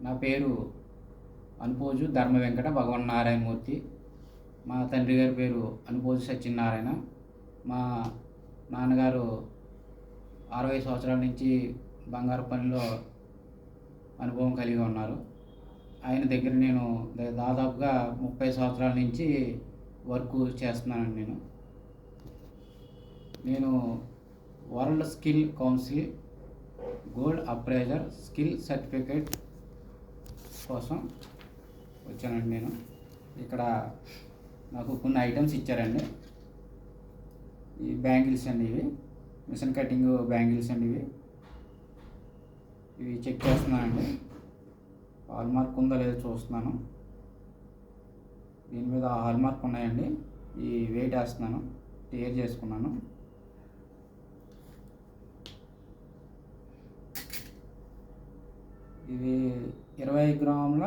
నా పేరు అనుపోజు ధర్మ వెంకట భగవన్ నారాయణమూర్తి. మా తండ్రి గారి పేరు అనుపోజు సత్యనారాయణ. మా నాన్నగారు 60 సంవత్సరాల నుంచి బంగారు పనిలో అనుభవం కలిగి ఉన్నారు. ఆయన దగ్గర నేను దాదాపుగా 30 సంవత్సరాల నుంచి వర్క్ చేస్తున్నానండి. నేను world skill council gold appraiser skill certificate కోసం వచ్చానండి. ఇక్కడ నాకు కొన్ని ఐటమ్స్ ఇచ్చారండి. ఈ బ్యాంగిల్స్ అండి, ఇవి మిషన్ కటింగ్ బ్యాంగిల్స్ అండి. ఇవి చెక్ చేస్తున్నానండి. హాల్ మార్క్ ఉందో లేదో చూస్తున్నాను. దీని మీద హాల్ మార్క్ ఉన్నాయండి. ఈ వెయిట్ వేస్తున్నాను, క్లియర్ చేసుకున్నాను. ఇవి 20 గ్రాముల